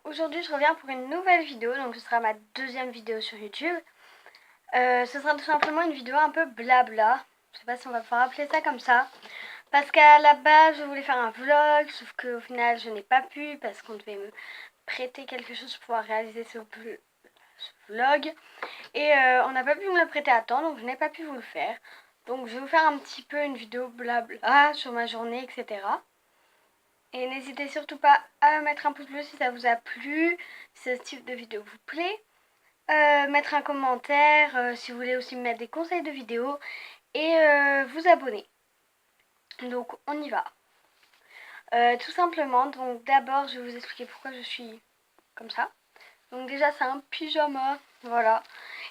aujourd'hui je reviens pour une nouvelle vidéo, donc ce sera ma deuxième vidéo sur YouTube. Ce sera tout simplement une vidéo un peu blabla, je sais pas si on va pouvoir appeler ça comme ça. Parce qu'à la base je voulais faire un vlog, sauf qu'au final je n'ai pas pu parce qu'on devait me prêter quelque chose pour pouvoir réaliser ce vlog. Et on n'a pas pu me le prêter à temps, donc je n'ai pas pu vous le faire. Donc je vais vous faire un petit peu une vidéo blabla sur ma journée, etc. Et n'hésitez surtout pas à mettre un pouce bleu si ça vous a plu, si ce type de vidéo vous plaît. Mettre un commentaire si vous voulez aussi me mettre des conseils de vidéos. Et vous abonner. Donc on y va. Tout simplement, donc d'abord je vais vous expliquer pourquoi je suis comme ça. Donc déjà c'est un pyjama, voilà.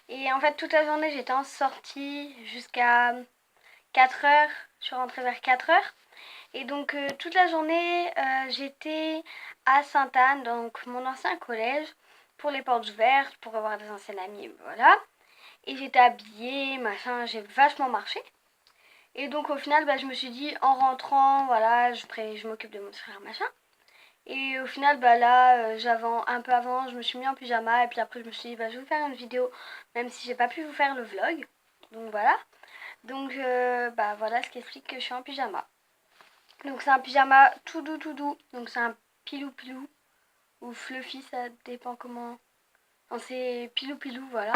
Et en fait toute la journée j'étais en sortie jusqu'à 4h. Je suis rentrée vers 4h. Et donc toute la journée j'étais à Sainte-Anne, donc mon ancien collège, pour les portes ouvertes, pour avoir des anciennes amies, voilà. Et j'étais habillée, machin, j'ai vachement marché. Et donc au final je me suis dit en rentrant, voilà, je m'occupe de mon frère, machin. Et au final là, un peu avant, je me suis mis en pyjama. Et puis après je me suis dit je vais vous faire une vidéo, même si j'ai pas pu vous faire le vlog. Donc voilà. Donc voilà ce qui explique que je suis en pyjama. Donc c'est un pyjama tout doux. Donc c'est un pilou ou fluffy, ça dépend comment. Non, c'est pilou, voilà.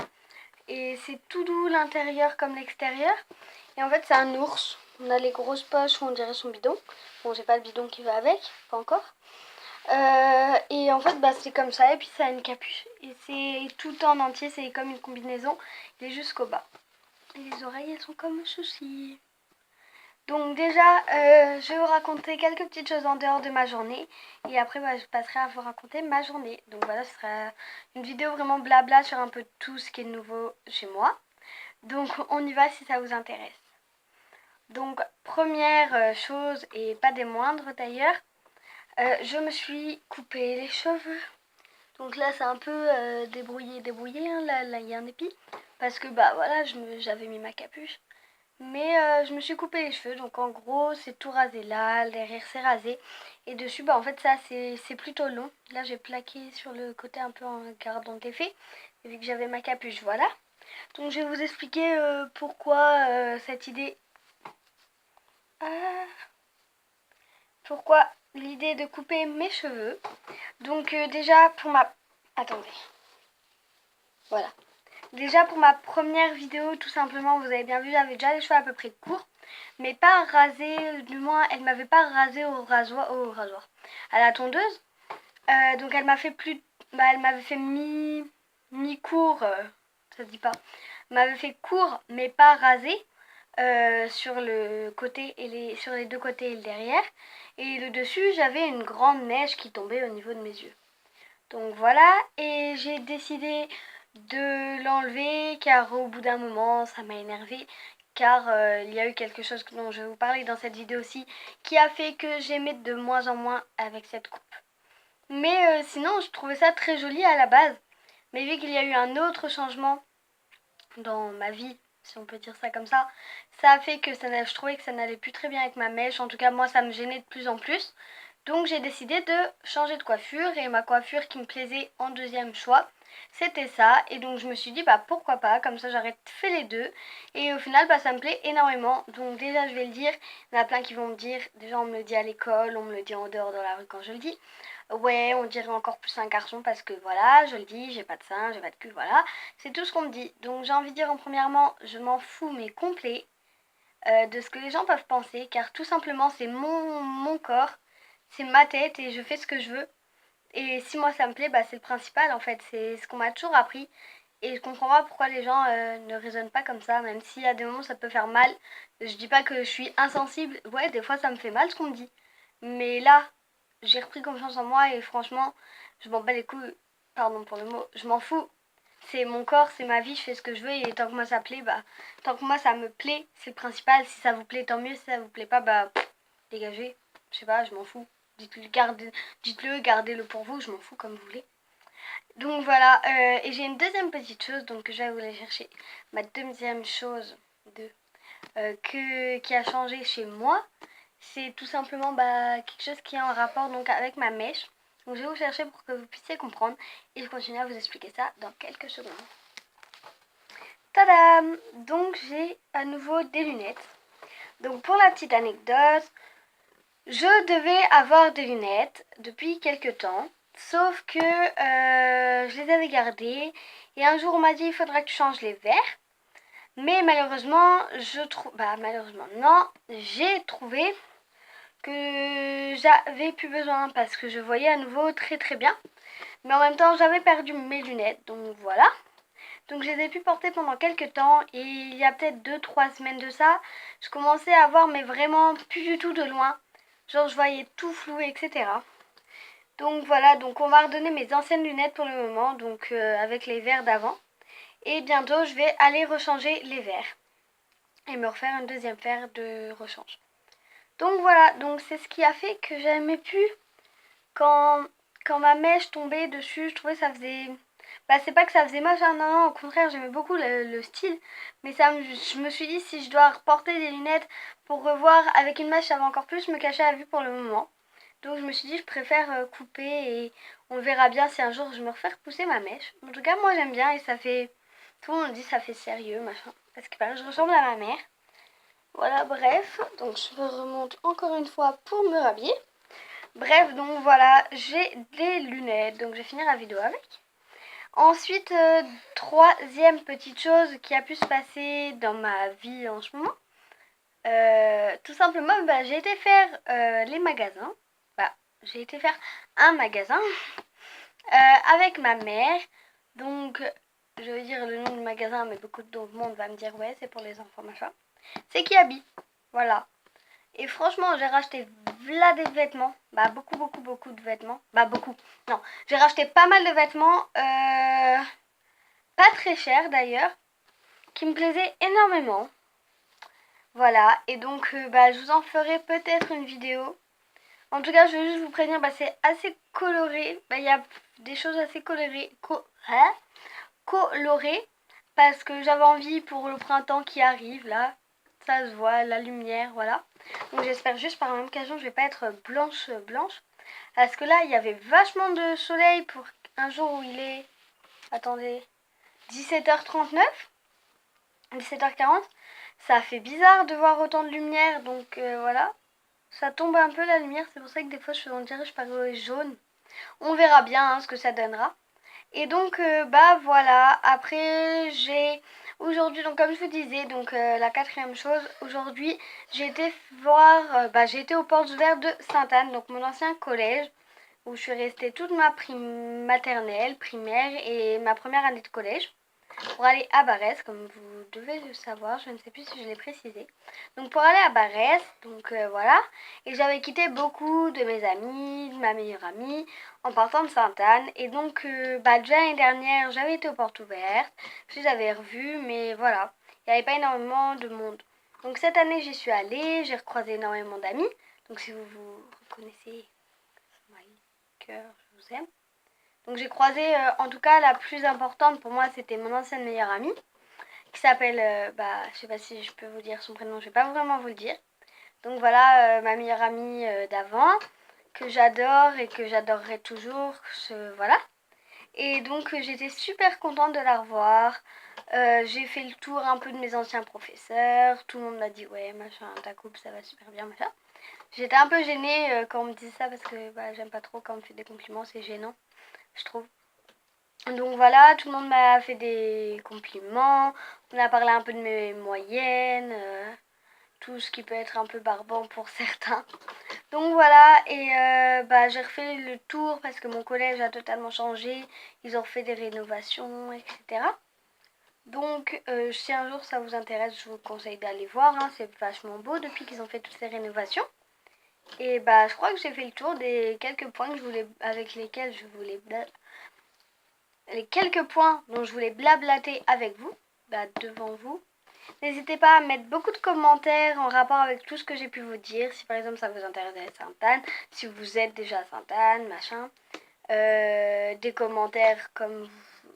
Et c'est tout doux l'intérieur comme l'extérieur. Et en fait c'est un ours. On a les grosses poches où on dirait son bidon. Bon, j'ai pas le bidon qui va avec, pas encore. Et en fait c'est comme ça. Et puis ça a une capuche. Et c'est tout en entier, c'est comme une combinaison. Il est jusqu'au bas. Et les oreilles elles sont comme souci. Donc déjà, je vais vous raconter quelques petites choses en dehors de ma journée. Et après, je passerai à vous raconter ma journée. Donc voilà, ce sera une vidéo vraiment blabla sur un peu tout ce qui est nouveau chez moi. Donc on y va si ça vous intéresse. Donc première chose, et pas des moindres d'ailleurs, je me suis coupé les cheveux. Donc là c'est un peu débrouillé, hein. Là il y a un épi. Parce que voilà, j'avais mis ma capuche. Mais je me suis coupé les cheveux, donc en gros c'est tout rasé là, derrière c'est rasé. Et dessus en fait ça c'est plutôt long. Là j'ai plaqué sur le côté un peu en gardant l'effet, vu que j'avais ma capuche, voilà. Donc je vais vous expliquer pourquoi cette idée... pourquoi l'idée de couper mes cheveux. Donc déjà pour ma... Attendez. Voilà. Déjà pour ma première vidéo, tout simplement, vous avez bien vu, j'avais déjà les cheveux à peu près courts, mais pas rasés, du moins elle m'avait pas rasé au rasoir, à la tondeuse. Donc elle m'a fait elle m'avait fait mi-court, ça se dit pas, m'avait fait court mais pas rasé sur le côté et sur les deux côtés et le derrière. Et le dessus, j'avais une grande neige qui tombait au niveau de mes yeux. Donc voilà, et j'ai décidé de l'enlever car au bout d'un moment ça m'a énervé, car il y a eu quelque chose dont je vais vous parler dans cette vidéo aussi qui a fait que j'aimais de moins en moins avec cette coupe. Mais sinon je trouvais ça très joli à la base, mais vu qu'il y a eu un autre changement dans ma vie, si on peut dire ça comme ça a fait que je trouvais que ça n'allait plus très bien avec ma mèche. En tout cas moi ça me gênait de plus en plus. Donc j'ai décidé de changer de coiffure, et ma coiffure qui me plaisait en deuxième choix, c'était ça. Et donc je me suis dit pourquoi pas, comme ça j'aurais fait les deux. Et au final ça me plaît énormément. Donc déjà je vais le dire, il y en a plein qui vont me dire, déjà on me le dit à l'école, on me le dit en dehors dans la rue quand je le dis. Ouais, on dirait encore plus un garçon parce que voilà, je le dis, j'ai pas de sein, j'ai pas de cul, voilà. C'est tout ce qu'on me dit. Donc j'ai envie de dire premièrement, je m'en fous mais complet de ce que les gens peuvent penser, car tout simplement c'est mon corps. C'est ma tête et je fais ce que je veux. Et si moi ça me plaît, c'est le principal en fait. C'est ce qu'on m'a toujours appris. Et je comprends pas pourquoi les gens ne raisonnent pas comme ça, même si à des moments ça peut faire mal. Je dis pas que je suis insensible. Ouais, des fois ça me fait mal ce qu'on me dit. Mais là, j'ai repris confiance en moi et franchement, je m'en bats les couilles. Pardon pour le mot, je m'en fous. C'est mon corps, c'est ma vie, je fais ce que je veux et tant que moi ça plaît, tant que moi ça me plaît, c'est le principal. Si ça vous plaît, tant mieux. Si ça vous plaît pas, dégagez. Je sais pas, je m'en fous. Dites-le, gardez-le pour vous, je m'en fous comme vous voulez. Donc voilà, et j'ai une deuxième petite chose donc que je vais vous aller chercher. Ma deuxième chose qui a changé chez moi, c'est tout simplement quelque chose qui est en rapport donc avec ma mèche. Donc je vais vous chercher pour que vous puissiez comprendre et je continue à vous expliquer ça dans quelques secondes. Tadam! Donc j'ai à nouveau des lunettes. Donc pour la petite anecdote, je devais avoir des lunettes depuis quelques temps, sauf que je les avais gardées et un jour on m'a dit il faudra que tu changes les verres. Mais malheureusement, j'ai trouvé que j'avais plus besoin parce que je voyais à nouveau très très bien. Mais en même temps, j'avais perdu mes lunettes, donc voilà. Donc je les ai pu porter pendant quelques temps et il y a peut-être 2-3 semaines de ça, je commençais à voir mais vraiment plus du tout de loin. Genre je voyais tout flou, etc. Donc voilà, donc on va redonner mes anciennes lunettes pour le moment, donc avec les verres d'avant. Et bientôt je vais aller rechanger les verres et me refaire une deuxième paire de rechange. Donc voilà, donc c'est ce qui a fait que j'aimais plus quand ma mèche tombait dessus, je trouvais que ça faisait... Bah c'est pas que ça faisait moche, hein, non, au contraire j'aimais beaucoup le style. Mais je me suis dit si je dois reporter des lunettes pour revoir avec une mèche ça va encore plus me cacher à vue pour le moment. Donc je me suis dit je préfère couper et on verra bien si un jour je me refais repousser ma mèche. En tout cas moi j'aime bien et ça fait... Tout le monde dit ça fait sérieux machin. Parce que je ressemble à ma mère. Voilà, bref, donc je remonte encore une fois pour me rhabiller. Bref, donc voilà, j'ai des lunettes, donc je vais finir la vidéo avec. Ensuite, troisième petite chose qui a pu se passer dans ma vie en ce moment. Tout simplement, j'ai été faire les magasins. J'ai été faire un magasin avec ma mère. Donc, je vais dire le nom du magasin, mais beaucoup de monde va me dire ouais, c'est pour les enfants, machin. C'est Kiabi, voilà. Et franchement, j'ai racheté là des vêtements. Bah, beaucoup de vêtements. Bah, beaucoup. Non, j'ai racheté pas mal de vêtements. Pas très chers d'ailleurs. Qui me plaisaient énormément. Voilà. Et donc, je vous en ferai peut-être une vidéo. En tout cas, je veux juste vous prévenir, c'est assez coloré. Il y a des choses assez colorées. Colorées. Parce que j'avais envie pour le printemps qui arrive, là. Ça se voit, la lumière, voilà. Donc j'espère juste par la même occasion je vais pas être blanche. Parce que là il y avait vachement de soleil pour un jour où il est... Attendez. 17h39. 17h40. Ça fait bizarre de voir autant de lumière. Donc voilà. Ça tombe un peu la lumière. C'est pour ça que des fois on dirait que je parais jaune. On verra bien ce que ça donnera. Et donc voilà, après j'ai aujourd'hui, donc comme je vous disais, donc la quatrième chose, aujourd'hui j'ai été voir, j'ai été aux portes ouvertes de Sainte-Anne, donc mon ancien collège, où je suis restée toute ma maternelle, primaire et ma première année de collège, pour aller à Barès, comme vous devez le savoir, je ne sais plus si je l'ai précisé. Donc pour aller à Barès, donc voilà, et j'avais quitté beaucoup de mes amis, de ma meilleure amie, en partant de Sainte-Anne. Et donc déjà l'année dernière, j'avais été aux portes ouvertes, je les avais revues, mais voilà, il n'y avait pas énormément de monde. Donc cette année, j'y suis allée, j'ai recroisé énormément d'amis. Donc si vous vous reconnaissez, my cœur, je vous aime. Donc j'ai croisé, en tout cas la plus importante pour moi, c'était mon ancienne meilleure amie, qui s'appelle, je sais pas si je peux vous dire son prénom, je vais pas vraiment vous le dire. Donc voilà, ma meilleure amie d'avant, que j'adore et que j'adorerai toujours, voilà. Et donc j'étais super contente de la revoir. J'ai fait le tour un peu de mes anciens professeurs, tout le monde m'a dit ouais machin, ta coupe ça va super bien machin. J'étais un peu gênée quand on me disait ça parce que j'aime pas trop quand on me fait des compliments, c'est gênant, je trouve. Donc voilà, tout le monde m'a fait des compliments, on a parlé un peu de mes moyennes, tout ce qui peut être un peu barbant pour certains. Donc voilà, et j'ai refait le tour parce que mon collège a totalement changé, ils ont refait des rénovations, etc. Donc si un jour ça vous intéresse, je vous conseille d'aller voir, c'est vachement beau depuis qu'ils ont fait toutes ces rénovations. Et je crois que j'ai fait le tour des quelques points que je voulais, avec lesquels je voulais les quelques points dont je voulais blablater avec vous, devant vous. N'hésitez pas à mettre beaucoup de commentaires en rapport avec tout ce que j'ai pu vous dire. Si par exemple ça vous intéresse à Sainte-Anne, si vous êtes déjà à Sainte-Anne, machin. Des commentaires comme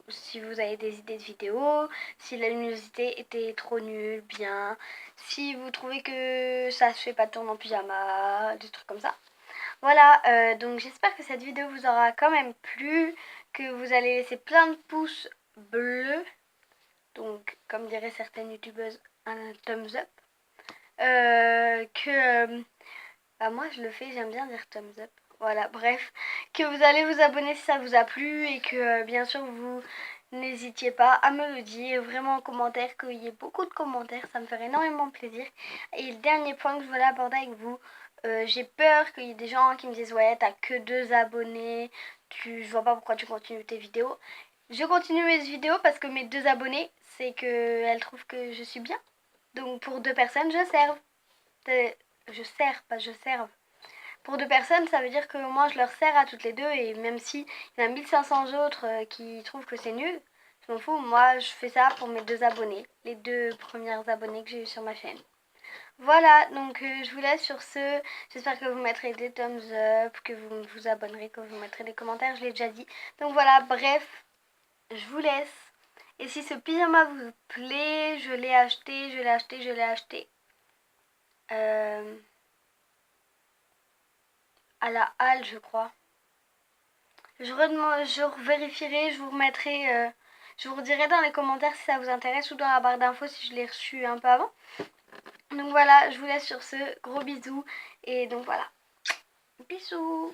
si vous avez des idées de vidéos, si la luminosité était trop nulle, bien. Si vous trouvez que ça se fait pas de tourner en pyjama, des trucs comme ça. Voilà, donc j'espère que cette vidéo vous aura quand même plu, que vous allez laisser plein de pouces bleus, donc comme diraient certaines youtubeuses, un thumbs up. Bah moi je le fais, j'aime bien dire thumbs up. Voilà, bref, que vous allez vous abonner si ça vous a plu et que bien sûr vous n'hésitiez pas à me le dire vraiment en commentaire, qu'il y ait beaucoup de commentaires, ça me ferait énormément plaisir. Et le dernier point que je voulais aborder avec vous, j'ai peur qu'il y ait des gens qui me disent ouais t'as que 2 abonnés, je vois pas pourquoi tu continues tes vidéos. Je continue mes vidéos parce que mes 2 abonnés, c'est qu'elles trouvent que je suis bien. Donc pour 2 personnes, je serve. Je sers, pas je serve. Pour 2 personnes, ça veut dire que moi je leur sers à toutes les deux et même si il y en a 1500 autres qui trouvent que c'est nul, je m'en fous, moi je fais ça pour mes 2 abonnés, les 2 premières abonnés que j'ai eu sur ma chaîne. Voilà, donc je vous laisse sur ce. J'espère que vous mettrez des thumbs up, que vous vous abonnerez, que vous mettrez des commentaires, je l'ai déjà dit. Donc voilà, bref, je vous laisse. Et si ce pyjama vous plaît, je l'ai acheté, je l'ai acheté, je l'ai acheté. À la halle, je crois. Je vérifierai, je vous remettrai, je vous redirai dans les commentaires si ça vous intéresse ou dans la barre d'infos si je l'ai reçu un peu avant. Donc voilà, je vous laisse sur ce, gros bisous et donc voilà, bisous.